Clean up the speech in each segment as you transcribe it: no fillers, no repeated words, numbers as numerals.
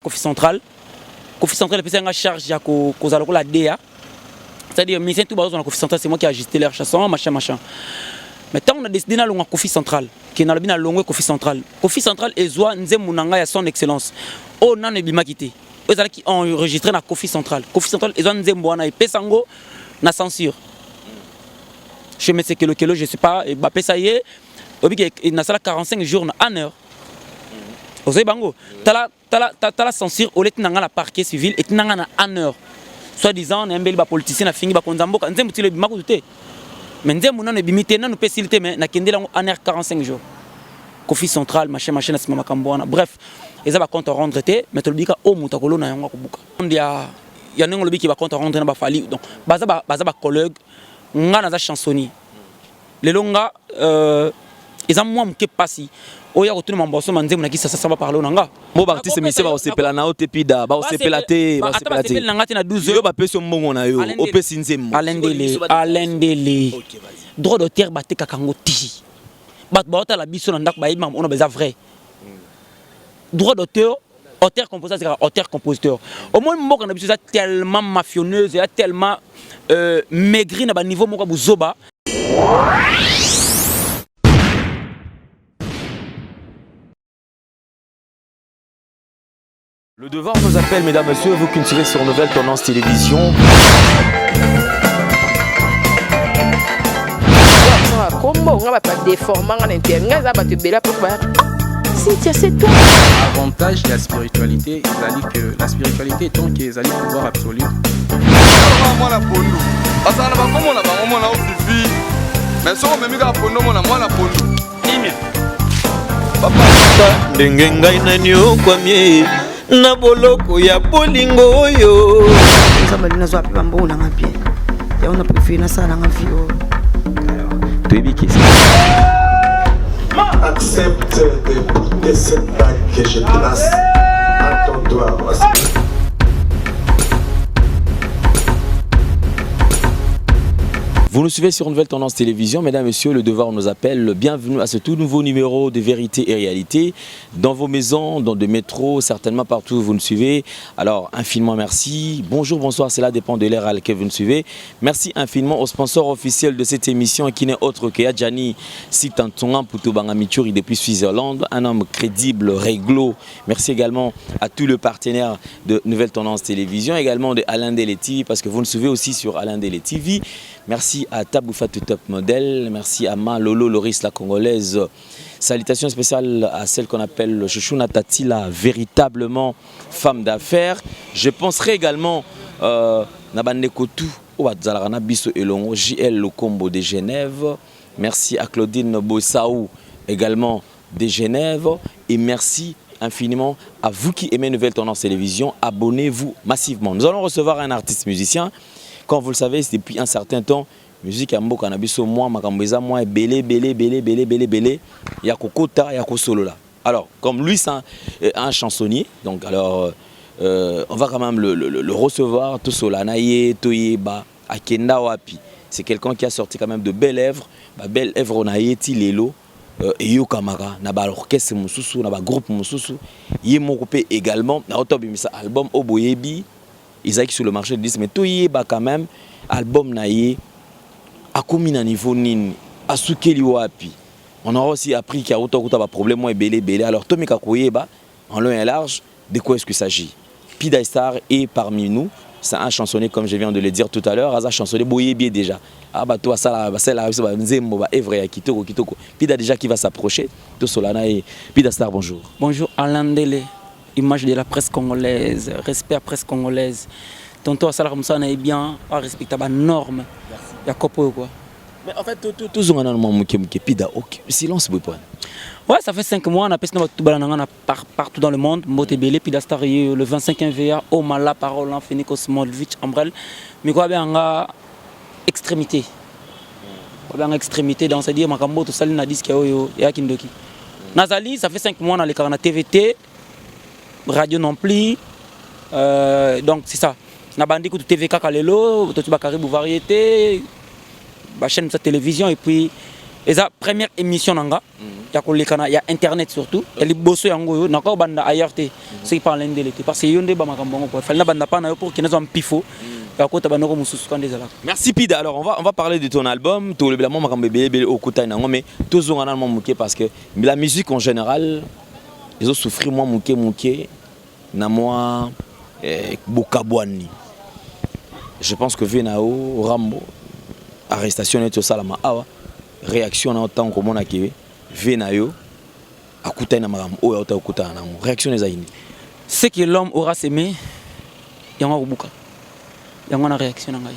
Kofi Central est en charge de la DA. C'est-à-dire, mais c'est tout le Kofi Central, c'est moi qui ai ajusté leur chanson, machin. Mais tant on a décidé d'aller à Kofi Central, qui est bien longue Kofi Central. Kofi Central est Zoa Nzemunanga à son excellence. Oh, non, ne bima quitté. Eux qui ont enregistré dans Kofi Central. Kofi Central est Zoa Nzembuana et Pesango na censure. Je me sais que je ne sais pas, et bah ça y est, il y a 45 jours en heure. Vous savez, Bango, la censure, au lieu de la parquet civil, et en heure. Soit disant, on a un politicien qui a fini, on a un mais nous avons limité, nous avons facilité, mais nous avons 45 jours. Kofi Central, machin, bref, ils ont compte rendre, mais tu le dis qu'au Moutakolo, il y a un homme qui va compte rendre, donc, baza collègue, on a un chansonnier. Les longs, ils ont moins que passé. Oya ko tuna mamboso manzemu na kisa sasa ba parler nanga mo ba artiste mais c'est ba osepela na otepida ba osepela te ba osepela te na ngati na 12 yo ba peso mbongo na yo opesi nzemu alendele droit d'auteur ba te kakango ti ba ta la biso na ndako ba imam on a besoin vrai droit d'auteur auteur compositeur c'est auteur compositeur au moins moko na biso tellement mafionneuse et tellement maigri na ba niveau moko buzoba. Le devoir nous appelle, mesdames, messieurs, vous qui nous suivez sur Nouvelle Tendance Télévision. L'avantage de la spiritualité, c'est que la spiritualité est tant qu'ils allaient pouvoir absolu. Na boloko ya bolingo oyo nzamba lina zwa pe bambona ngapie ya ona préféré na sala ngafio Toyebi qui accepte d'écouter cette bague que je place à ton doigt. Vous nous suivez sur Nouvelle Tendance Télévision, mesdames, messieurs, le devoir nous appelle. Bienvenue à ce tout nouveau numéro de Vérité et Réalité. Dans vos maisons, dans des métros, certainement partout où vous nous suivez. Alors, infiniment merci. Bonjour, bonsoir, cela dépend de l'ère à laquelle vous nous suivez. Merci infiniment au sponsor officiel de cette émission qui n'est autre que Adjani Sitantonga Poutobanga Michuri depuis Switzerland, un homme crédible, réglo. Merci également à tous les partenaires de Nouvelle Tendance Télévision, également de Alain Dele TV, parce que vous nous suivez aussi sur Alain Dele TV. Merci à Taboufat Top Model, merci à Ma Lolo Loris la Congolaise. Salutations spéciales à celle qu'on appelle Chouchouna Tati, la véritablement femme d'affaires. Je penserai également à Nabandekotou, Ouadzalana Bisso Elongo, JL Locombo de Genève. Merci à Claudine Bossaou, également de Genève. Et merci infiniment à vous qui aimez Nouvelle Tendance Télévision. Abonnez-vous massivement. Nous allons recevoir un artiste musicien. Comme vous le savez, c'est depuis un certain temps, musique à Mboka Nabiso, moi, Makambeza, moi, belé, Yakokota, Yakosolola. Alors, comme lui, c'est un chansonnier, donc alors, on va quand même le recevoir, tout Solanaye, Toyeba, Akenda Wapi. C'est quelqu'un qui a sorti quand même de belles œuvres, belles œuvres Naye, Tilelo, et Yo Kamara, Naba l'orchestre Moussousou, Naba groupe Moussousou, Yemokopé également, na Otobimisa album Oboyebi. Ils sur le marché de disques, mais tout y est quand même album naïe à combien niveau nini à soukeli wapi. On a aussi appris qu'il y a autant de problèmes et belé alors Tommy Kakoyeba en long et large de quoi est-ce qu'il s'agit. Pida Star est parmi nous, c'est un chansonnier comme je viens de le dire tout à l'heure, un chansonnier boyebi déjà. Ah bah toi ça là c'est là nzembo ba evre kitoko Pida déjà qui va s'approcher tout Solana et Pida Star bonjour. Bonjour Alain Dele. Image de la presse congolaise, respect à la presse congolaise. Tonton Salah Moussa est bien, respectable à normes. Il y a quoi. Mais en fait, tout le monde a pida silence. Ouais, ça fait 5 mois, on a passé partout dans le monde. Motebele, Pida Star, le 25e VA, Omala, Parole, Fénico Smolvich, Ambrel. Mais quoi, bien, on a extrémité. On a extrémité, dans ce dire, Makambo, tout ça, il y a dit qu'il y a Kindoki. Nazali, ça fait 5 mois, on a les carnets TVT. Radio non plus, donc c'est ça. On a bandé tout TVK Kalelo, tout Bakari Variété, la chaîne de télévision et puis Et ça première émission nanga. Il y a internet surtout. Et les bosso yango na ko banda ailleurs te. Ceux qui parlent l'indé parce que yonde ba makambo ko. Fallait banda pas na pour qu'ils ne soient pifo. Merci Pida. Alors on va parler de ton album. Tout le blanc makambo bébé au kuta nango mais tout zonga na moké parce que la musique en général ils ont souffert moi moké na moi bokabwani. Je pense que Venao Rambo arrestation et tout ça la awa réaction na autant comme on a kivé Venayo akuta na maram o ya okuta na mo réaction les aïni. C'est que l'homme aura s'aimé yango buka. Yango na réaction ngai.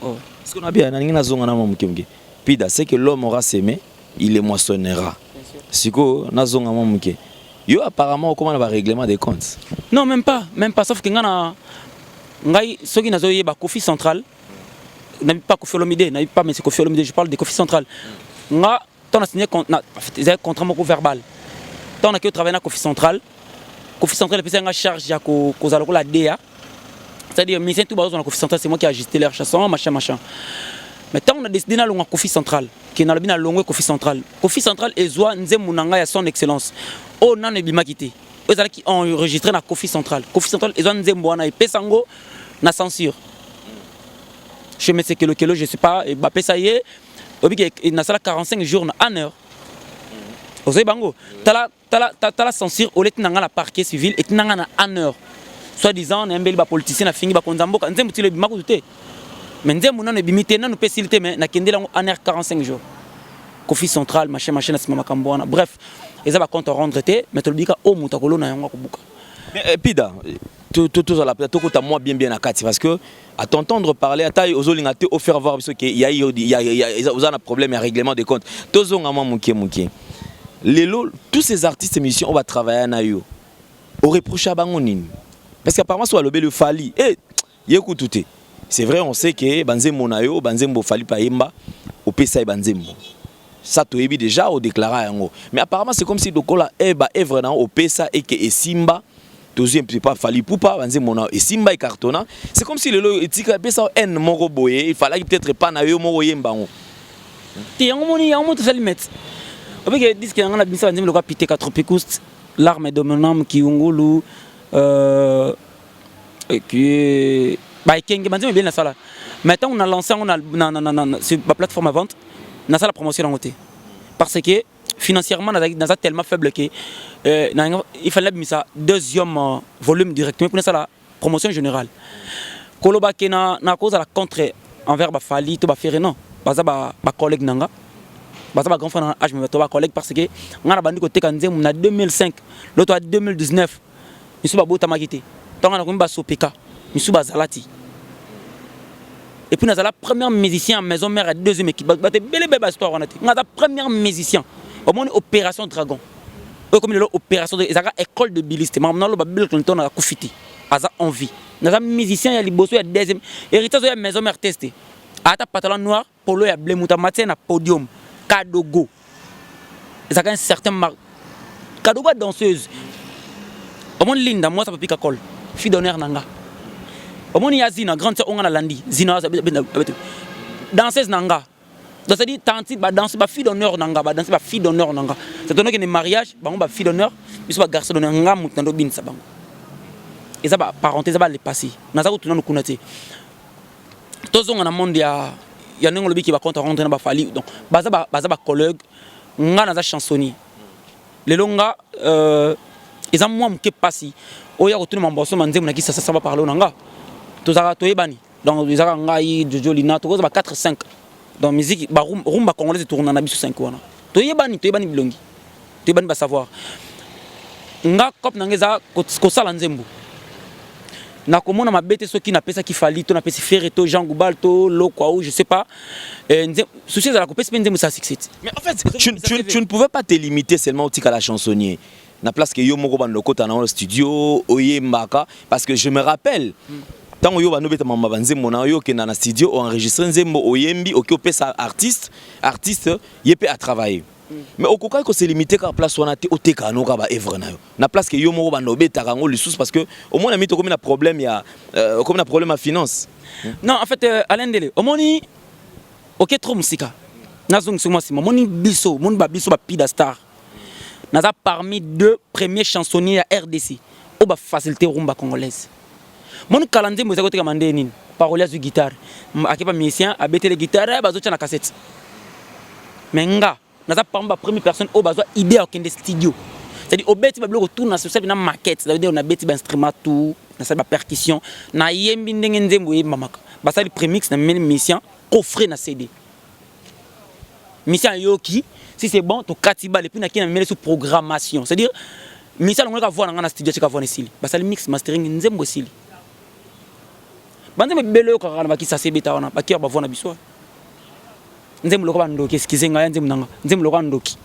Oh, ce qu'on a bien na ngina zonga na moké. Pida c'est que l'homme aura s'aimé, il les moissonnera. Siko na zonga moké. Yo apparemment comment on va règlement des comptes. Non même pas sauf que ngana ngai soki nazo yeba Kofi Central n'a pas Kofi Olomide, n'a pas mais c'est Kofi Olomide, je parle de Kofi Central. Nga ton a signé contrat moko verbal. Ton a que travailler na Kofi Central peut en charge ya ko zala ko la DA. C'est-à-dire mais c'est tout bazon na Kofi Central, c'est moi qui ai ajusté leur chanson machin. Mais tant on a décidé na longa Kofi Central, qui na bina longa Kofi Central. Kofi Central ezwa nzemu nanga ya son excellence. Oh non ne bima kité. Eux qui ont enregistré na Kofi Central. Kofi Central ezwa nzemu wana epesango na censure. Je me sais que le kilo je sais pas et ba pesa yé il na sala 45 jours en heure. Osé bango tala censure au let nanga la parquet civil et nanga na en heure. Soit disant na mbeli ba politicien na fingi ba konzamboka nzembu tile bima ko tuté. Mais nzembu na bimité na no pesilité mais na kendela en heure 45 jours. Kofi Central machin na sima makambo wana. Bref, eza ba compte rendre té mais to bika o mutakolo na yango ko buka. Mais Pida tout à la plateau que moi bien à Kati parce que à t'entendre parler à taille aux olingate au faire voir parce que il y a un problème et règlement des comptes tozonga mouké tous ces artistes émissions on va travailler à nayo au reproche à bangonine parce qu'apparemment soit le fali et écoute c'est vrai on sait que banzembo nayo banzembo fali paimba au pesa banzembo ça to ebi déjà au déclarer yango mais apparemment c'est comme si dokola eba evre na au pesa et que simba deuxième pas fali poupa banze mona et simba et cartona c'est comme si le etika pesa en moko boye il fallait peut-être pas na yo moko yemba ngo ti yango moni yango to salimet obike disque yango na bisa banze le ko pité 4 picoust l'arme de mon âme qui ngulu et qui ba kenge banze bien na sala maintenant on a lancé on a sur la plateforme à vente na sala promotion en côté parce que financièrement dans tellement faible que il fallait mettre ça deuxième volume directement pour ça la promotion générale koloba ke na cause à la contre envers ba fali to ba faire non baza ba collègue nanga baza ba grand frère âge me to ba collègue parce que ngana bandi ko tekanze na 2005 l'autre à 2019 misu ba bota makité tanga na ko ba sopeka misu ba zalati et puis na la première musicien maison mère à deuxième équipe ba te belle histoire on a été na première musicien au moins opération dragon comme l'opération de école de biliste maintenant le Bill Clinton a kufiti aza envie na musicien ya liboso ya deuxième héritage ya maison mère testé ata pantalon noir polo ya bleu mutamate na podium Kadogo ça a un certain Kadogo danseuse au moins linda moi ça peut piquer col fille d'honneur nanga au moins ya zina grande sœur on a landi zina danseuse nanga donc c'est-à-dire tante ba danser ba fille d'honneur nanga ba danser ba fille d'honneur nanga c'est donné que les mariages bango ba fille d'honneur biso ba garçon d'honneur nga mutando binsa bango et ça ba parenthèse ba les passer na za ko tuna kunate tozonga na monde ya nengo lobi ki ba compte rendre na ba fali donc baza ba collègue nga na za chansonnier les longa ils ont moi mke passi oya ko tuna mamboso manzemu na ki ça va parler nanga tozaka toyebani donc ils ont ngai Jojo Lina to ba 4 5 dans musique ba rumba congolaise tourne na biso 5 wana toyebani bilongi toyebani ba savoir nga kop nangeza ko sala nzembo na komona mabete soki na pesa ki fali to na pesa faire to Jean Goubal to lokwa ou je sais pas souci za la couper nzembo ça succès mais en fait tu ne pouvais pas te limiter seulement au tika la chansonnier na place que yo moko ban lokota na le studio oyembaka parce que je me rappelle tant yo ba nobeta mama banzembo na yo ke na studio o enregistrer nzembo oyembi oki sa artiste yepé à travailler mais au koka ko se limiter ka place wana te oteka no ka ba evre na yo na place que yo moko ba nobeta kango lisusu parce que au moins na mito comme na problème ya comme na problème à finance non en fait Alain Dele au moni OK trop musika nazong sur moi c'est moni biso ba Pida Star naza parmi 2 premiers chansonniers à RDC au ba facilité rumba congolaise mon calendrier mo zakote kamande nini parolier de guitare akepa musicien abete les guitares bazo tcha na cassette menga naza parmi ba première personne au bazo idée au kende studio c'est-à-dire au beti ba bloko tourna sur na maquette ça veut dire on a beti ba instrument tout na sa ba percussion na yembi ndenge nzembo yemba maka ba sali premix na mel musicien coffret na CD mission yoki si c'est bon to katiba et puis na kina mele sous programmation c'est-à-dire mission on ka voir na studio ka voir ici ba sali mix mastering nzembo sili bande me belo ka kana ba kisa sebeta wana ba kiya ba voir na biso nzembo loko ba ndoki excusez nga nzembo nanga nzembo loko ndoki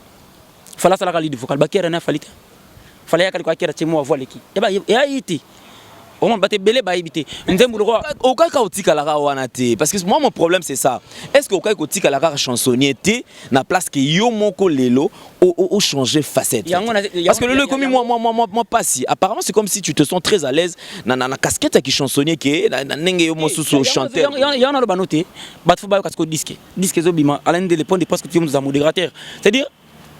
fala sala ka lead vocal ba kiya na falita fala ya ka ko kiya timo wa voir leki ya iti on va te belé ba ibité nzembo loko okaka otika la wana te parce que moi mon problème c'est ça est-ce que okaka otika la chansonnier te na place que yo moko lelo au changer facette parce que le comme moi pas si apparemment c'est comme si tu te sens très à l'aise na casquette qui chansonnier qui na nenge yo mosusu chanteur ya na lo banoté bat fo ba yo kasko disque zo bima alain de répondre parce que tu es un modérateur c'est-à-dire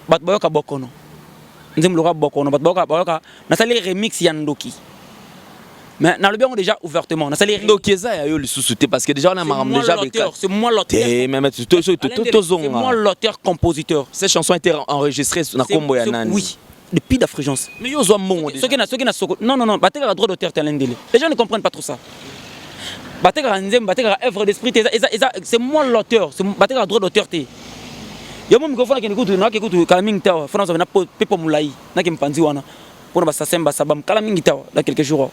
bat ba yo ka bokono nzembo loko bokono bat ba yo ka na sali remix ya ndoki. Mais dans le bien déjà ouvertement na sali donc eza ya yo le sous-souté parce que déjà on a déjà c'est moi l'auteur c'est moi l'auteur compositeur ces chansons étaient enregistrées na kombo ya nani oui depuis la fréquence mais yo zo mongo ceux qui na soko non bateka droit d'auteur talendele les gens ne comprennent pas trop ça bateka nzembo bateka œuvre d'esprit c'est moi l'auteur c'est bateka droit d'auteur té yo mo microphone ki nikutu na kikutu kala mingi tawa France na pepo mulai na kimpanzi wana pour ba sasemba sabam kala mingi tawa dans quelques jours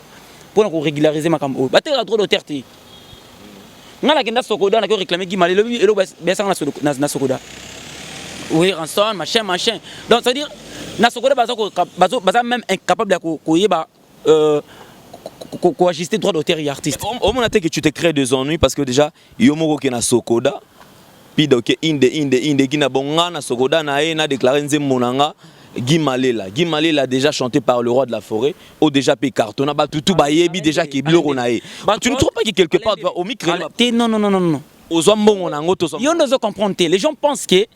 pour nous régulariser ma cambo battre à droit d'auteur té ngala kenda sokoda na ko réclamer Guimale elo besa na sokoda oui rançon machin donc ça veut dire na sokoda baza même incapable de yeba ko ajuster droit d'auteur et artiste au moment que tu te crées des ennuis parce que déjà yo moko ke na sokoda puis donc inde gina bonga na sokoda na e na déclarer nzembo nanga Guimale a déjà chanté par le roi de la forêt ou déjà payé carton ba tout bayebi déjà qui bloro nae tu ne trouves pas que quelque part au micro non aux hommes bon on a ngoto yo ne comprendre les gens pensent que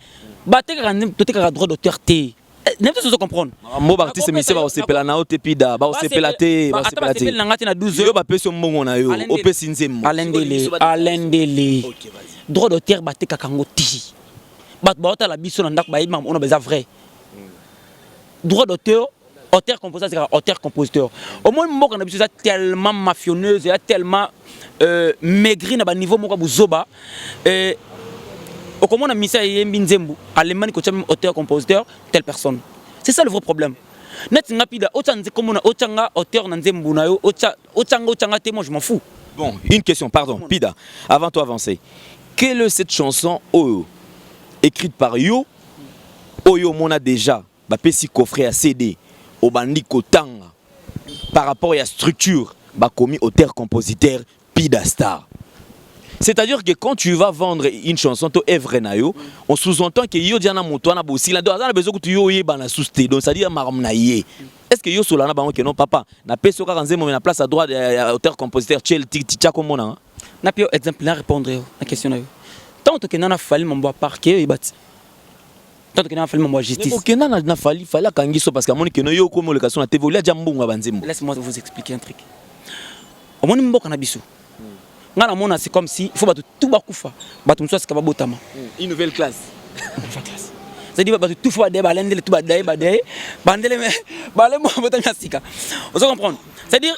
bater ka droit d'auteur té n'importe quoi comprendre mo artiste mais c'est ba osepela na otepida ba osepela té ba osepela té na 12 heures yo ba peso mbongo na yo opesi nzembo alendele droit d'auteur bater ka kango ti bat ba ota la biso na ndako ba yeba on a besoin vrai droit d'auteur, auteur-compositeur. Au moins, on a tellement mafionneuse, tellement maigri à niveau zoba. Au comment on a mis ça Mbinzembu, allemand, auteur-compositeur, telle personne. C'est ça le vrai problème. Net ngapida, auteur Nzembu, moi je m'en fous. Bon, une question, pardon, Pida, avant toi avancer. Quelle est cette chanson écrite par Yo on a déjà bapesi coffret à CD au bandi kotanga par rapport à la structure commis auteur compositeur Pida Star. C'est-à-dire que quand tu vas vendre une chanson to œuvre na yo on sous-entend que yo diana moto na bosi la dans besoin que tu yo yeba na sousté donc ça dit maram na yé est-ce que yo solana ba que non papa na peso ka nzemo na place à droite auteur compositeur tchel ticha comme na na pio exemple na répondre à question na yo tant que nana fali mon bois parquet et bâti tant que n'a fait mon justice. Mais pourquoi n'a fallu kangiso parce que mon que no yo comme le cas na TV la jambunga banzembo. Laisse-moi vous expliquer un truc. Au moins mboka na biso. Ngana mona c'est comme si il faut battre tout bakufa. Battu mso ska babotama. Une nouvelle classe. Nouvelle classe. C'est dit battu tout faut déba lendele tout badaye bandele mais balé mo botama sika. Vous comprendre. C'est-à-dire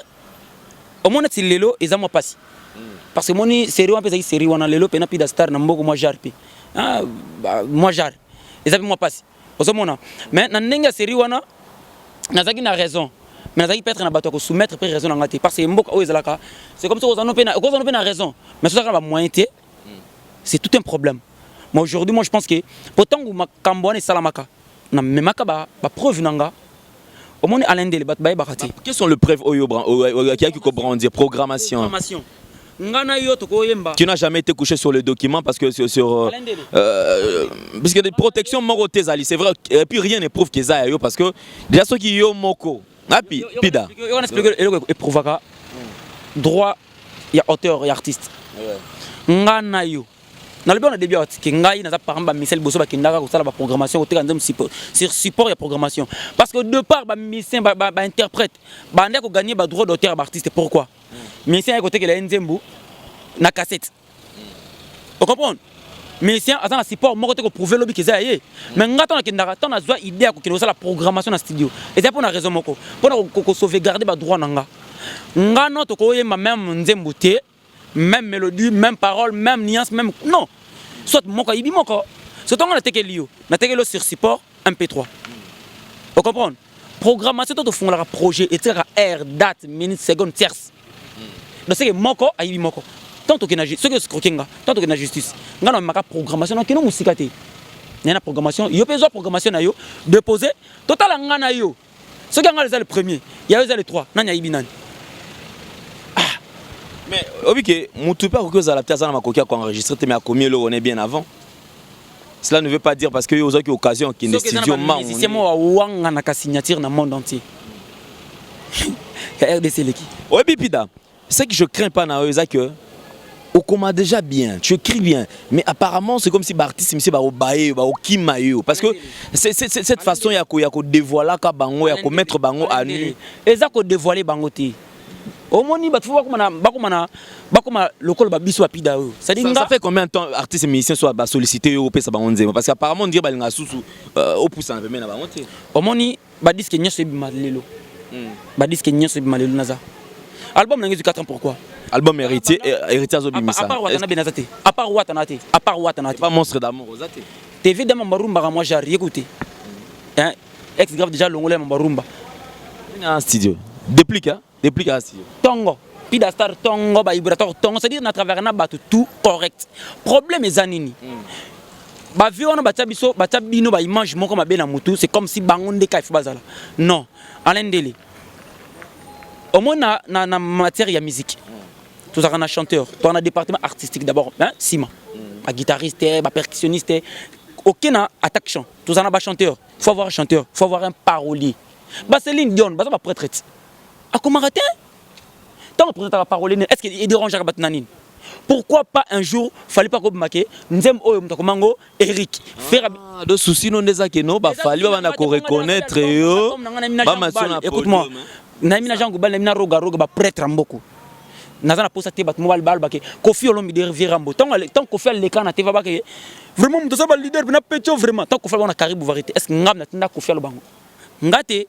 au moins c'est lelo et ça moi passe. Parce que moni série on peut dire série wana lelo pena Pida Star na mboko moi jarpi. Ah moi jar. Et ça fait moi passer. Mais dans la série, on a raison. Mais on a peut-être un bateau soumettre pour raison. Parce que c'est comme ça qu'on a raison. Mais ça va moyen. C'est tout un problème. Mais aujourd'hui, moi je pense que pourtant que Cambouane et Salamaka, on a même pas preuve nanga. Au moins Alain Dele bat baye bakati. Quelles sont les preuves qui a qui comprend dire programmation. Tu n'as jamais été couché sur le document parce que sur parce que des protections morotées ali c'est vrai et puis rien ne prouve que ça yo parce que déjà ceux qui yo moko api Pida on explique et provaka droit il y a auteur et artiste ngana yo Dans le bien, on a début, Kengai, n'a pas parlé de Michel Bosso, qui n'a pas la programmation, sur support et programmation. Parce que de part, Michel interprète, on a gagné le droit d'auteur d'artiste. Pourquoi? Michel a côté que la Nzembo, na cassette. Vous comprenez? Michel a un support, moi, je prouver le qu'il y a. Mais on a une idée de la programmation dans le studio. Et c'est pour une raison. Pour sauvegarder le droit. On a même Nzembo. Même mélodie, même parole, même nuance, même... Non. Soit moko ibi moko. Soit on a teke lio. Na teke lo sur support MP3. Vous comprenez? Programmation tout fond la projet et tira heure, date, minute, seconde, tierce. Donc c'est que moko ibi moko. Tant que na ce que scroquinga, tant que na justice. Ngana maka programmation donc no musikate. Nena programmation, yo peso programmation na yo déposer total ngana yo. Ce qui ngana le premier, il y a les trois, nanya ibi nani. Mais ok, Moutoupa Roukos à la Piazza Makokia qu'on enregistré, mais à combien l'eau on est bien avant. Cela ne veut pas dire parce qu'il y a eu occasion qu'il y ait des studios. C'est moi Wanga na signature dans le monde entier. RDC l'équipe. Oui, Bipida, ce que je crains pas dans eux, que on commande déjà bien, tu écris bien, mais apparemment c'est comme si l'artiste monsieur ba obaye, ba okimayo, parce que c'est cette façon il y a ko dévoiler ka bango, il y a ko mettre bango à nu. Et ça ko dévoiler bango ti. Omoni batu bakoma local ba biso apida yo. Ça fait combien de temps artistes et musiciens soient sollicités au pesa bango parce qu'apparemment on dit ba linga susu au pousse en na bango ti. Omoni ba disque nyoso bima lelo. Ba disque nyoso bima lelo naza. Album na ngi 4 ans pourquoi? Album héritier zo bimisa. À part Watana Benazate. À part Watanate. À part Watanate. Pas monstre d'amour Ozate. TV de Mambarumba moi j'ai écouté. Hein ex grave déjà longolé Mambarumba. Un studio. Déplique hein. Déplique à studio. Tongo. Pidastar Tongo ba vibrateur Tongo c'est-à-dire na travers na batu tout correct. Problème est zanini. Ba vi on ba biso ba bino ba image moko mabe na mutu c'est comme si bangonde ka bazala. Non. Alain Dele. Au moins na matière ya musique. Tout ça on a chanteur, toi on a département artistique d'abord, hein, Sima. Ba guitariste, ba percussionniste, aucun attaque chant. Tout ça on a ba chanteur. Faut avoir un chanteur, faut avoir un parolier. Ba Céline Dion, ba ça ba prêtre. A comment rater? Tant que ta parolier, est-ce qu'il dérange à Batnanine? Pourquoi pas un jour, fallait pas qu'on maquille, Nzem Oyo Mtakomango, Eric. Faire de soucis non des akeno, ba fallait pas qu'on reconnaître yo. Écoute-moi. Naimina Jean Goubal, Naimina Roga Roga, ba prêtre en beaucoup. Nazana posa te bat mobile bal baké Kofi Olomide Virambo tant Kofi l'écran na TV baké vraiment muto ça ba leader na pecho vraiment tant Kofi on a Caribou variété est-ce ngam na tinda Kofi lo bango ngate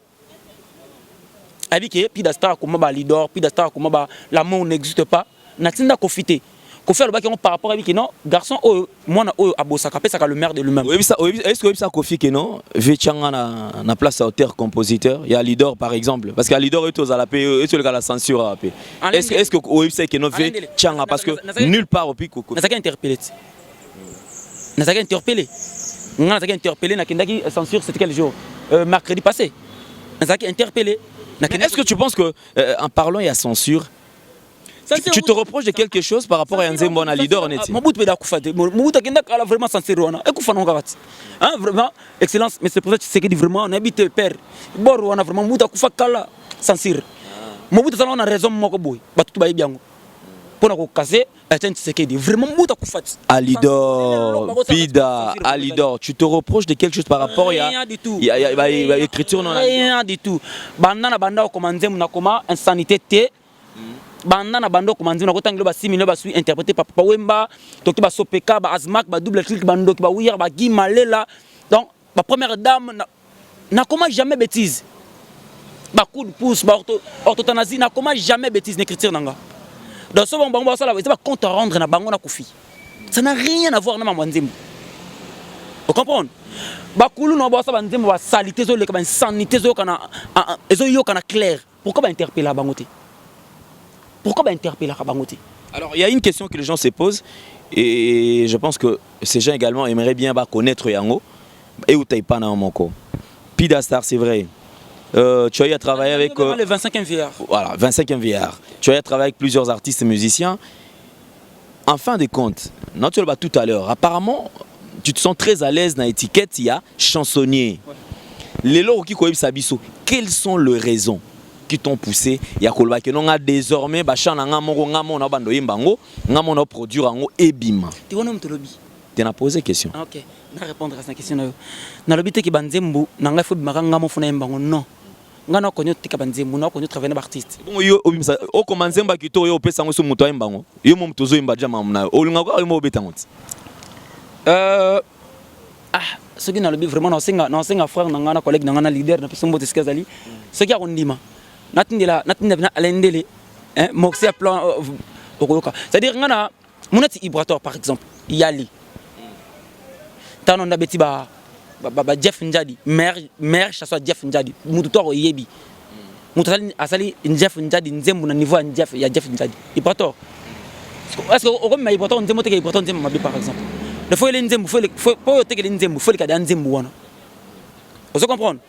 abike pidastar comme ba leader pidastar comme ba l'amour n'existe pas na tinda Kofi te Kofi lo baké on par rapport avec non garçon moi na abosaka pesa ka le maire de lui-même est-ce que ça Kofi que non Vechanga na place auteur compositeur il y a leader par exemple parce que leader est aux à la paix et sur la censure est-ce que oui c'est que non Vechanga parce que nulle part au pico na ça interpellé na ça interpellé na kindaki censure c'était quel jour mercredi passé na ça interpellé est-ce que tu penses que en parlant il y a censure tu te reproches de quelque chose par rapport à Nzembo na leader honnête. Mobutu beda kufate. Mobutu kenda kala vraiment sincère wana. E kufa nonga bati. Hein vraiment excellence mais c'est pour ça que c'est que vraiment on habite père. Bor wana vraiment Mobutu kufa kala sincère. Mobutu ça on a raison moko boy. Batu ba yibiango. Pona ko casser atteint c'est que vraiment Mobutu kufate. Alidor Pida Alidor tu te reproches de quelque chose par rapport il y a écriture non rien du tout. Banda na banda ko Nzembo na koma insanité te banda na bando komandi na kotangelo ba 6 millions ba sui interprété par Papa Wemba toki ba Sopeka ba Azmak ba double clic bando ki ba Ouir ba Guy Malela donc ba première dame na comment jamais bêtise ba coup de pouce ba orthothanasie na comment jamais bêtise n'écriture nanga donc ce bon bango ça là c'est pas compte rendre na bango na Kofi ça n'a rien à voir na Mama Nzembo vous comprenez ba kulu no ba ça ba Nzembo ba salité zo le ka ba insanité zo kana ezo yo kana clair pourquoi ba interpeller bango te. Pourquoi interpeller la Bangote? Alors il y a une question que les gens se posent et je pense que ces gens également aimeraient bien connaître Yango et où t'es pas dans mon corps. Pidastar c'est vrai. Tu as eu à travailler avec le 25e VR. Voilà, 25e VR. Tu as eu à travailler avec plusieurs artistes et musiciens. En fin de compte, non tu le vois tout à l'heure. Apparemment, tu te sens très à l'aise dans l'étiquette, il y a chansonnier. Les lots qui connaissent Sabiso, quelles sont les raisons qui t'ont poussé ya kolba que non a désormais ba chana nga mongo nga mona bando yimbango nga mona produire ngo ebima ti wona mtolobi Tu as posé question. Ok, je vais répondre à cette question. Dans le but que Banzembu, n'a faut maranga mo funa mbango non. Ngana konyo tika Banzembu, na konyo travailler artiste. Bon yo obimisa o commencer mba kito yo pesa ngo so muto mbango. Yo mo mutozo imba jama mna. O lunga ko mo beta ngoti. Ce qui n'a le but vraiment non senga frère na collègue na leader na pesombo teskazali. Ce qui a rondima. Natindela alendele hein moxé plan okoyoka. C'est-à-dire ngana monati vibratoire par exemple. Yali. Tanonda beti ba Jeff Njadi maire chasseur Jeff Njadi mutu to yebi mutu asali Jeff Njadi nzembu na niveau ya Jeff Njadi vibratoire. Est-ce que au comme vibratoire nzembu te vibratoire nzembu mabi par exemple. Il faut les nzembu faut te que les nzembu faut les kada nzembu wana. Vous comprenez?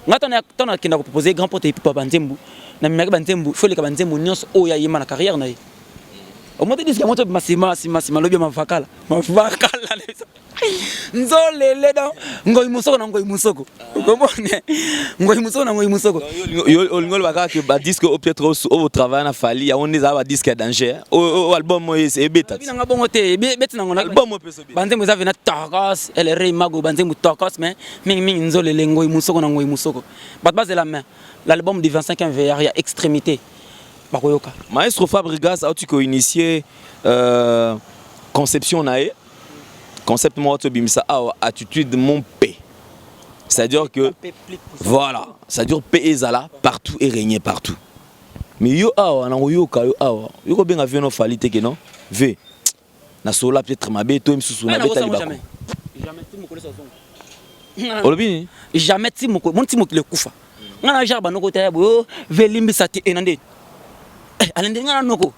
Ngata na kenda ko proposer grand pote papa nzembu na mimaka nzembu faut les kada nzembu nyos o ya yema na carrière na ye. Au moins dis que moi masima lobi mavakala nzolele da ngoyi musoko na ngoyi musoko ukomone ngoyi musoko na ngoyi musoko yo ngol baka ke ba disque peut-être au travail na fali ya on des aba disque danger au album c'est beta bina ngabongo te beti na ngona album peso banzembo za vena takas elle rey mago banzembo takas mais mingi nzolele ngoyi musoko na ngoyi musoko bat base la main l'album du 25e VR ya extrémité bakoyoka Maestro Fabregas a tu ko initié conception nae concept moi to bimsa attitude mon P. C'est-à-dire que voilà, c'est-à-dire P ezala partout et régner partout. Mais yo awa na yo ka yo awa. Yo ko benga veno falite ke non? V. Na sola peut-être mabe to msusu na beta libako. Jamais ti mokole so. Olobi Jamais ti mokole mon ti mokole kufa. Ngana jarba noko ta bo velimbi sati enande. Alende ngana noko.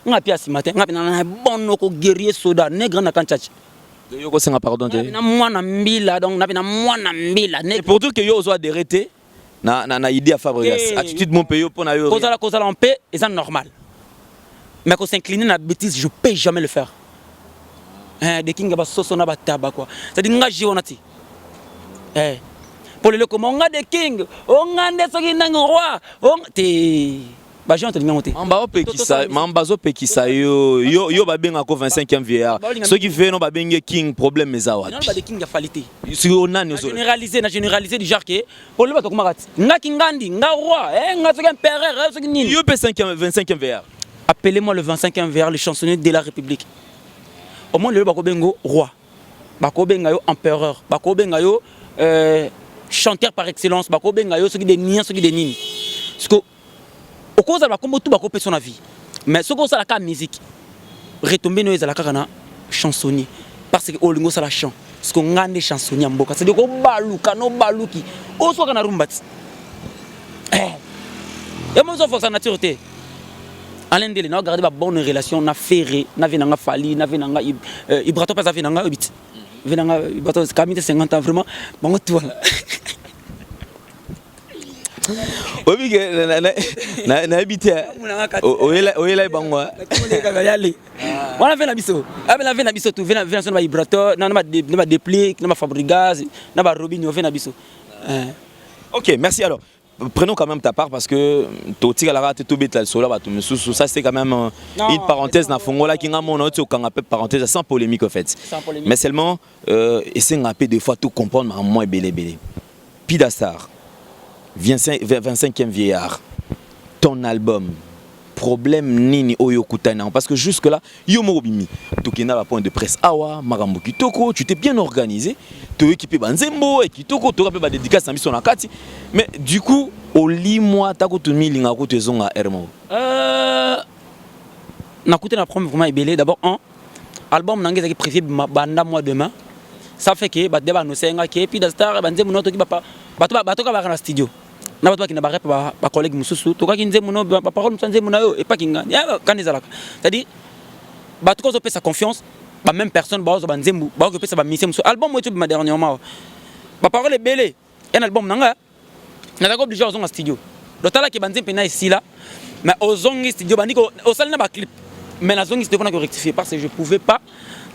Ngapi asimate ngapi na bon noko guerrier soda nègre na kanchachi. Yo ko senga pardon te. Na mwana mbila donc na mwana mbila. Et pour dire que yo zo adhérer na idée à Fabregas. Attitude mon pays pour na yo. Cause en paix et ça normal. Mais qu'on s'incliner na bêtise, je peux jamais le faire. Des king ba soso na ba taba quoi. Ça dit ngaji onati. Pour le comment on a des kings, on a des soki nang roi, on te ba gens te monter. Mamba opekisa, mamba zo pekisa yo ba benga ko 25e VR. Ce qui fait non ba benga king problème mezawa. Non ba des king ya qualité. Si on a généraliser du genre que pour le bato komati. Nga kingandi, nga roi, nga soki empereur, soki nini. Yo pe 25e VR. Appelez-moi le 25e VR, le chansonnier de la République. Au moins le bako bengo roi. Bako benga yo empereur, bako benga yo chanteur par excellence, bako benga yo soki des niens, soki des nini. Parce que au cause de comme tout bako peut son avis. Mais ce qu'on ça la musique retomber no ezala kaka na chansonnier parce que olingo ça la chant. Parce qu'on a des chansonniers mboka, c'est-à-dire ko baluka no baluki. O so kana rumbati. Et moi ça faut sa naturité. Alain Dele, nous garder une bonne relation, na ferré, na venanga fali, na venanga ibrato pas venanga obit. Venanga ibrato camite 50 ans vraiment bon toi. Obi na habité. Oyela bangwa. On a fait la biso. La fait la biso tout, venant sur ibrato, na ma déplique, na ma Fabregas, na ba Robinho fait la biso. OK, merci alors. Prenons quand même ta part parce que ça c'est quand même une parenthèse na fongola qui nga mona to kanga pe parenthèse sans polémique en fait. Mais seulement essayer ngape des fois tout comprendre à moi belé. Pidastar 25e vieillard. Ton album problème nini oyo kutana parce que jusque là yo mobimi tokena la point de presse awa makambo kitoko tu t'es bien organisé to équipé banzembo et kitoko to rapé ba dédicace na biso na kati mais du coup au li moi ta ko tumi linga ko tezonga hermo na kuté na premier vraiment ebélé d'abord un album nangeza ki prévu banda mois demain ça fait que ba déba no senga ki puis Pidastar banzembo no to ki ba bato ka ba na studio na bato qui na ba ba collègue mususu to ka ki nzembo no ba parole nzembo na yo et pas kinga ya kanezala c'est-à-dire bato ko zo pesa confiance ba même personne ba zo banzembo ba ko pesa ba mission mususu album mo to ba dernièrement ba parole belé un album nanga na d'accord obligé aux en studio l'autre qui banzembo na ici là mais aux en studio bandiko au salle na ba clip mais la zone studio on a rectifier parce que je pouvais pas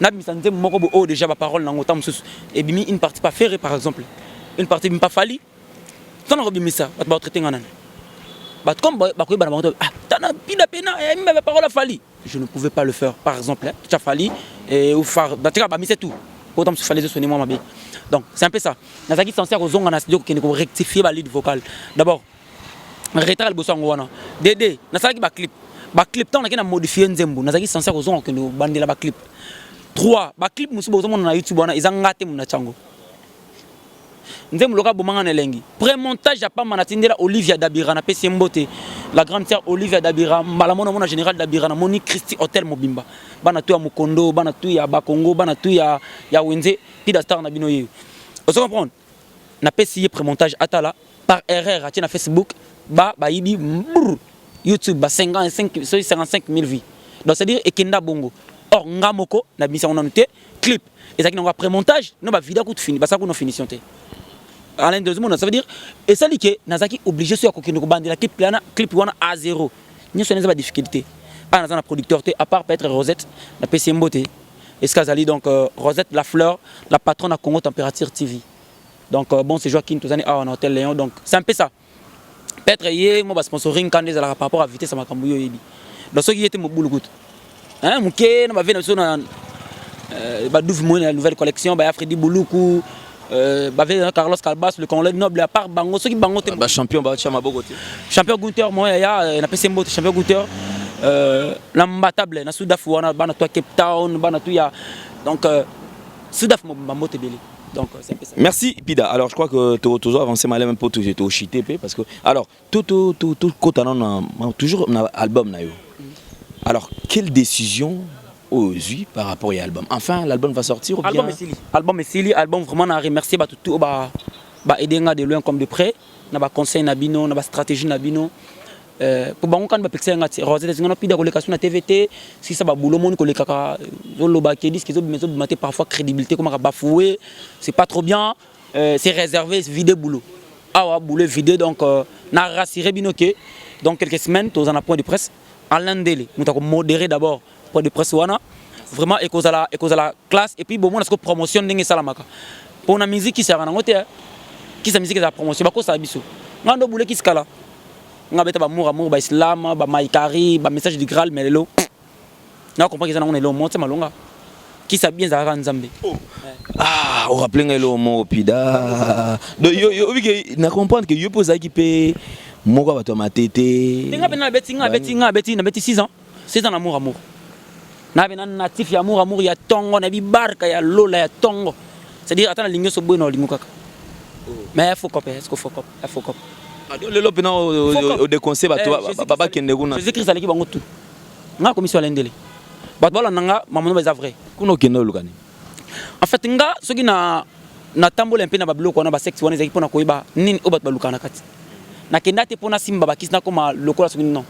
na bisanze moko bo déjà ba parole na ngota mususu et bimi une partie pas faire par exemple une partie pas fali. Tant on ça, on va traiter en comme je ne pouvais pas le faire. Par exemple, tu as fallu, et ou faire d'ailleurs bah c'est tout autant me fallait sonner moi ma bé donc c'est un peu ça nazaki censé aux onga na studio qui ne rectifier ba lead vocal d'abord retard le bossango wana dédé nazaki ba clip tant na modifier nzembo nazaki censé aux onga que nous bandela ba clip 3 ba clip musu bozomo na YouTube wana izanga te muna chango nzembo loka bomanga na lengi pré-montage ya pa manatindela Olivia Dabira na pesi mbote la grande sœur Olivia Dabira malamono mona général Dabira na moni Christy Hotel Mobimba bana tu ya Mukondo bana tu ya Bakongo bana tu ya Wenze pida star na bino yeyo vous comprendre na pesi pré-montage atala par erreur atina Facebook ba yibi YouTube ba 55 000 vues donc c'est dire ekenda bongo or ngamoko na bisa on noté clip et ça qui n'ont après montage non ba vidéo coûte fini ba ça qu'on finition té à l'un de monde ça veut dire et ça dit que nazaki obligé sur kokino ko bandi la clip wana à zéro ni so pas difficulté pas dans un producteur té à part peut-être Rosette la PC Mbote et Skazali donc Rosette la fleur la patronne à Congo Température TV donc bon c'est Joaquin tous années en hôtel Léon donc c'est un peu ça peut-être yé moi ba sponsoring quand des par rapport à vitesse ma kambuyo yebi donc ce qui était mo boulou gout hein mouké na ba vena so na ba douve la nouvelle collection ba Freddy Bouloukou Carlos Calbas le Congolais noble à part bango ceux qui bango champion ba chama bogote champion Gunther moi ya na PC Mbote champion Gunther na mbatable na Soudaf wana bana to Cape Town bana to ya donc Soudaf Mbote belé donc c'est un peu ça. Merci Pida. Alors je crois que tu as toujours avancé mal même pour tout au chité parce que alors tout côté toujours un album na yo. Alors quelle décision aujourd'hui par rapport à l'album. Enfin, l'album va sortir ou bien album est silly, album vraiment na remercier ba tout ba aider nga de loin comme de près, na ba conseil na bino, na ba stratégie na bino. Pour bango kan ba pexer nga Rosette ngana pida collocation na TVT, si ça ba boulot mon ko le kaka zolo ba ke disque zo mezo mater parfois crédibilité comme ba foué, c'est pas trop bien, c'est réservé vider boulot. Ah wa boulot vider donc na rassurer bino que dans quelques semaines tous en point de presse à l'endele, nous t'avons modéré d'abord point de presse wana vraiment et cause la classe et puis bon on a ce que promotion ndenge salamaka pour la musique qui sert à ngote qui sa musique la promotion ba ko sa biso ngando boule qui skala ngabeta ba amour ba islam ba maikari ba message du graal mais lelo na comprendre que ça on est le monte malonga qui sa bien za nzambe ah on rappelle ngelo mo Pida do yo na comprendre que yo posa qui pe moko ba to matete nga pe na beti 6 ans amour na bena natif ya amour ya tongo na bi barka ya lola ya tongo c'est-à-dire attends la ligne so bono lingo kaka mais faut copé est-ce qu'il faut copé le lopena au déconseil ba toi baba kende kuna Jésus Christ alaki bango tout nga commission alendele ba bala nanga mamono ba vrai kuno kende lukani en fait nga soki na tambola mpe na babiloko wana ba sexe wana ezaki pona koyeba nini o bato balukana kati na kenda te pona simba bakisi na koma lokola soki non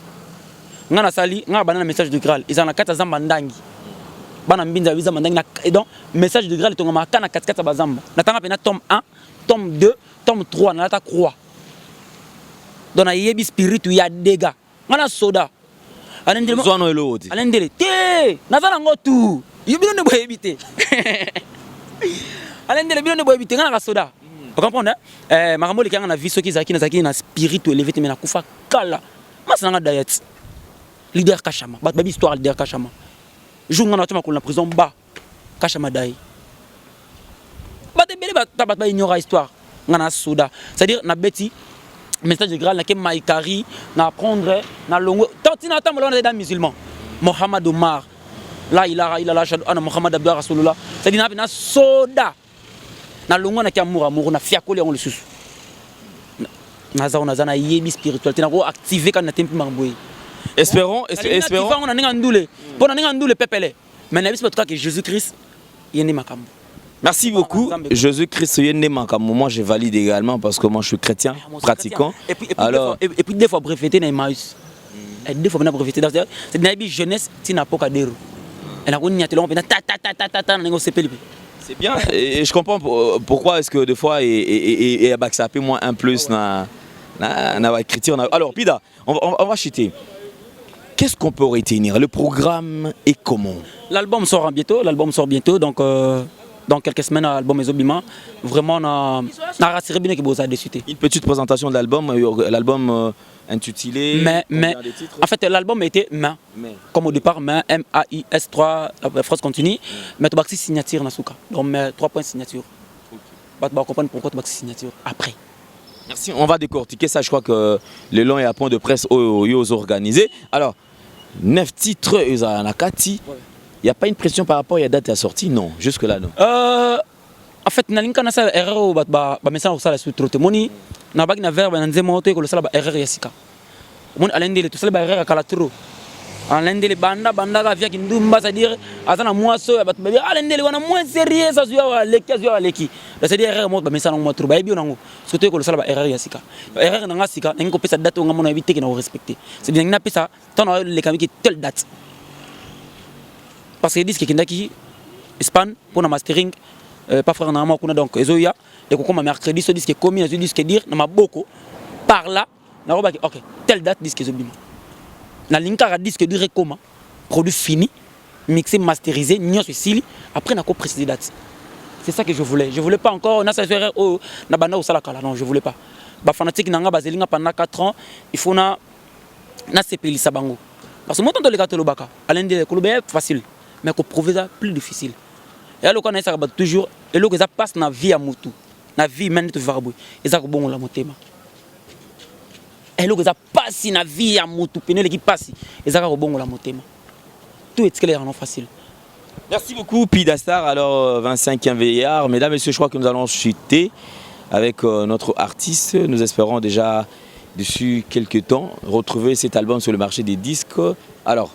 nga na sali nga bana na message du Graal izana kata zamba ndangi bana mbinza biza mandangi na donc message du Graal tonga makana kata bazamba natanga pe na tome 1 tome 2 tome 3 na ta croix donc na yebi spiritu ya dega nga na soda alendele zoano eloti alendele te nazana ngotu yibino ne boyebi te alendele bino ne boyebi te nga na soda vous comprenez makambo le kanga na vie soki zaki na spiritu élevé te mena kufa kala masanga diet leader Kachama, babi histoire leader Kachama. Jour on a été en prison bas Kachama dai. Bate bele ba ignora histoire. Ngana soda. C'est-à-dire na beti message de Graal na ke maikari na prendre na longo. Tantina ta molona des musulmans. Mohamed Omar. Là il a la ana Mohamed Abdou Rasulullah. C'est-à-dire na soda. Na longo na ke amour na fiakole on le sous. Na zana yebi spiritualité na ko activer quand na tempi marboy. Espérons. Merci beaucoup. Jésus-Christ est makambo. Moi je valide également parce que moi je suis chrétien, pratiquant. Et puis des fois breveté na Emmaüs. Des fois na breveté dans c'est nabi jeunesse tina pokaderu. Et na koni nyatelo on ta na ngo sepeli. C'est bien et je comprends pourquoi est-ce que des fois et backsapper moins un plus na écriture. Alors Pida, on va chuter. Qu'est-ce qu'on peut retenir? Le programme est comment? L'album sort bientôt, donc dans quelques semaines l'album Ezobima. Vraiment on a rassuré bien que vous avez décidé. Une petite présentation de l'album intitulé. Mais en fait l'album était main. Comme au départ main MAIS 3 la phrase continue. Mais tu vas signature nasuka. Donc 3 points signature. Tu vas comprendre pourquoi tu vas signature après. Merci, on va décortiquer ça. Je crois que le long et à point de presse aux organisés. Alors 9 titres Nakati. Il n'y a pas une pression par rapport à la date de la sortie? Non, jusque-là, non. En fait, il y a une erreur qui est la suite. Il y a une verbe qui est erreur. Il y a une erreur qui est alende le banda via kindumba c'est-à-dire azana mwaso ya batu bébé alende le wana moins sérieux ça zuya leki c'est-à-dire erreur mo ba mesana mo truba ebio nango surtout ko sala ba erreur ya sika erreur nanga sika ningo pesa date nga mona ebite na respecter c'est bien na pesa tant le kamiki telle date parce que disque kindaki Espagne pour na mastering pas frère na ma kuna donc ezoya et ko comme mercredi ce disque commis na disque dire na maboko par là na robaki OK telle date disque ezobima na linka disque du recoma produit fini mixé masterisé nyo sili après na ko préciser date c'est ça que je voulais pas encore na ça faire na banda osala kala non je voulais pas ba fanatique nanga bazelinga pendant 4 ans il faut na sepelisa bango parce que moi tant le katelo baka alende ko lobé facile mais ko prouver ça plus difficile et alors quand ça toujours et lo que ça passe na vie à mutu na vie même de varabou et ça ko bongo la motema. Et là, ça passe dans la vie à moto, qui passe. Et ça, c'est bon la motema. Tout est clair, non facile. Merci beaucoup, Pidastar. Alors, 25e VAR. Mesdames et messieurs, je crois que nous allons chuter avec notre artiste. Nous espérons déjà, dessus quelques temps, retrouver cet album sur le marché des disques. Alors,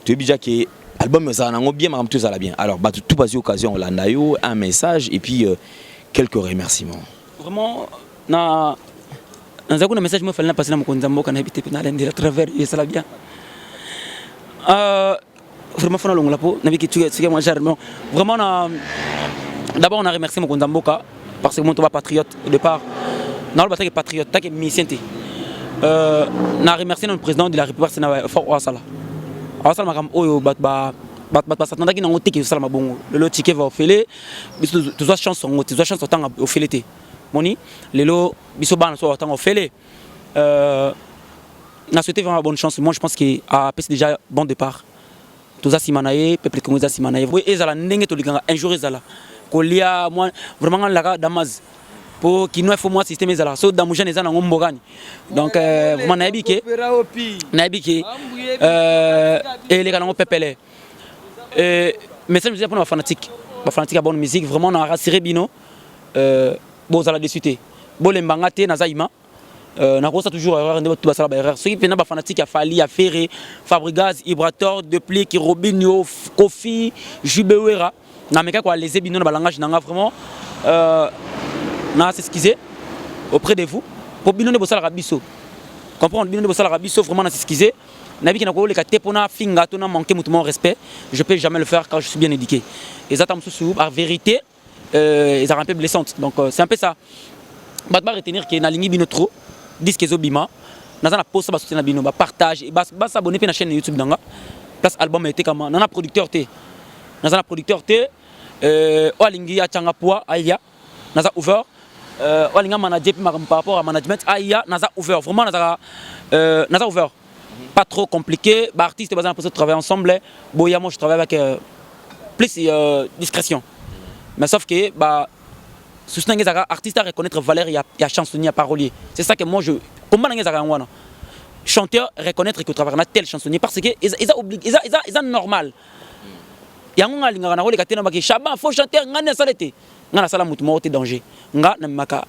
tu es déjà que l'album ça a bien, mais tout ça va bien. Alors, tout passe occasion, on a un message et puis quelques remerciements. Vraiment, dans un message que je fais passer dans mon Nzambo quand habité à travers et ça va bien. Vraiment fana longo la peau, nabi ki tu moi germain. Vraiment d'abord on a remercié mon Nzambo parce que mon toba patriote au départ. Non le bataille patriote, ta que missionté. On a remercié notre président de la République c'est fort Ouassala. Ouassala makam oyo bat satanda ki nango tiki sala mabongo. Le ticket va au félé, tu dois chanson, tu dois chanson tant au félété. Moni, lelo bisoban so autant au félé. Na souhaité vraiment bonne chance. Moi je pense qu'il a passé déjà bon départ. Tout ça simanaye, peuple comme ça simanaye. Oui, ezala ndenge to liganga un jour ezala. Kolia moi vraiment la damaz. Pour qui nous faut moi système ezala. So damuja ezala ngombo gani. Donc vraiment naibike et les gars pepele. Mais ça je dis pour les fanatiques. Les fanatiques à bonne musique vraiment on a rassuré bino. Bon ça la déçuté bon les mbangate na zaima na ko ça toujours erreur ndeba tout ça la erreur ceux qui pena ba fanatique a Fali a Ferré Fabregas Ibrator Depli qui Robinho Kofi Jubewera na meka ko les bino na ba langage nanga vraiment na s'excuser auprès de vous pour bino ne bosala biso comprendre bino ne bosala biso vraiment na s'excuser na bi ki na ko le kate pona finga to na manquer mutuellement respect je peux jamais le faire car je suis bien éduqué et ça tam sous par vérité ils ont un peu blessante donc c'est un peu ça batba retenir que na lingi bino trop disque ezobima naza na poste ba soutenir bino ba partage et ba s'abonner pe na chaîne YouTube nanga place album été comme na producteur té naza na producteur té o lingi ya changa poa aya naza over o linga manager pe par rapport à management aya naza over vraiment naza over pas trop compliqué ba artiste bazana pour travailler ensemble boya moi je travaille avec plus discrétion. Mais sauf que soutenir les artistes à reconnaître valeur, il y a chansonnier, parolier. C'est ça que moi je comment les chanteur reconnaître que travaille tel chansonnier parce que ils normal. Il y a un linga na role katena ba Chaban faut chanter ngana salete. Ngana sala mutu mo danger. Nga na maka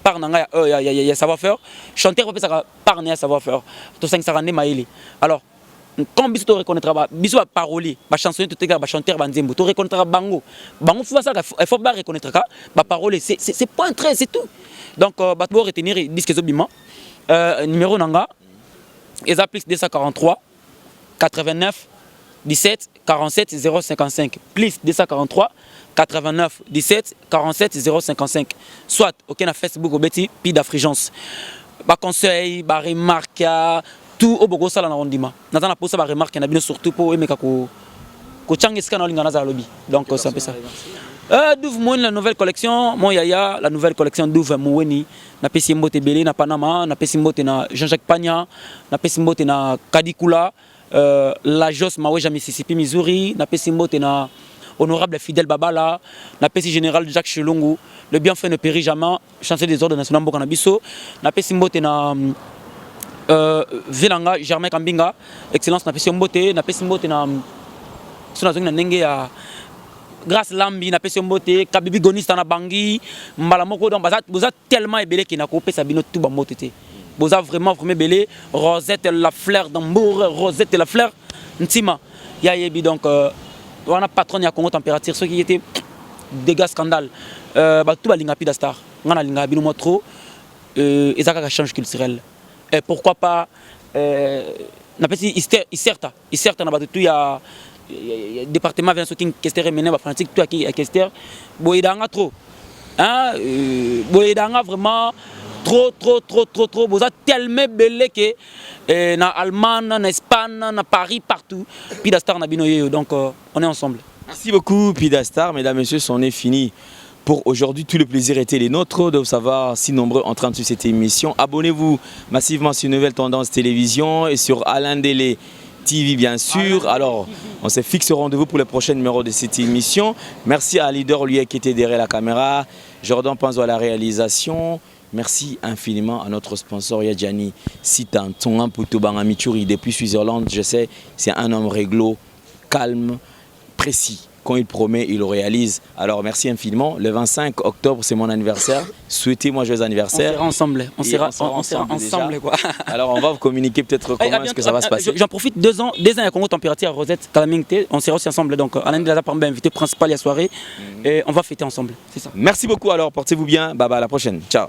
par nanga ya savoir faire. Chanteur peut ça par na savoir faire. To 5 sarane maili. Alors quand biso to reconnaîtra biso ba parolier ba chansonnier to tega ba chanteur ba nzembo to reconnaîtra bango faut ça il faut pas reconnaître ba parolier c'est point très c'est tout donc ba to retenir disque ezobima numéro nanga eza plus 243 89 17 47 055 plus 243 89 17 47 055 soit aucun na Facebook obeti pi d'Afrigence ba conseil ba remarque tout au bogo sala na rondima naza na posa ba remarque na bino surtout pour emeka ko changeska na linga na za lobby donc c'est un peu ça Douve Mouen, la nouvelle collection, mon yaya, la nouvelle collection Douve Mouni, na Pessimbo Tebele, na Panama, na Pessimbo na Jean-Jacques Pagna, na Pessimbo na Kadikula, la Jos Maweja Mississippi, Missouri, na Pessimbo na Honorable Fidel Babala, na Pessi Général Jacques Chelongo, le bienfait ne périt jamais, chancelier des ordres nationaux Mbokanabiso, na Pessimbo na Vilanga, Germain Kambinga, excellence na Pessimbo na Pessimbo na Sunazong na Nenge à grâce Lambi na pesi mbote Kabibi Gonista na Bangi mbala moko donc boza tellement ébélé qui na ko pesa bino tout ba motete boza vraiment ébélé Rosette la fleur d'Ambour Rosette la fleur Ntima ya yebi donc on a patron ya Congo température ceux qui étaient dégâts scandale ba tout ba linga pida star ngana linga bino mo trop ezaka change culturel et pourquoi pas na pesi iserta na ba tout ya département vient sauter une question mené par fanatique toi qui est question boyedanga trop hein boyedanga vraiment trop boza tellement belé que na Allemagne na Espagne na Paris partout Pidastar na binoye donc on est ensemble. Merci beaucoup Pidastar, mesdames et messieurs, c'en est fini pour aujourd'hui. Tout le plaisir était les nôtres de vous savoir si nombreux en train de suivre cette émission. Abonnez-vous massivement sur Nouvelle Tendance Télévision et sur Alain Délé TV bien sûr. Alors on se fixe au rendez-vous pour le prochain numéro de cette émission. Merci à Leader Lié qui était derrière la caméra, Jordan Panzo à la réalisation. Merci infiniment à notre sponsor Yadjani Sitan Tongan Poutobanga Michuri depuis Suisse-Irlande. Je sais, c'est un homme réglo, calme, précis. Quand il promet, il le réalise. Alors merci infiniment. Le 25 octobre, c'est mon anniversaire. Souhaitez-moi joyeux anniversaire. On sera ensemble. On sera ensemble quoi. Alors on va vous communiquer peut-être comment est-ce que ça va se passer. J'en profite 2 ans à Congo Température à Rosette, Kalamingte. On sera aussi ensemble. Donc Alain Delaza par invité principal à la soirée. Et on va fêter ensemble. C'est ça. Merci beaucoup alors. Portez-vous bien. Bye bye, à la prochaine. Ciao.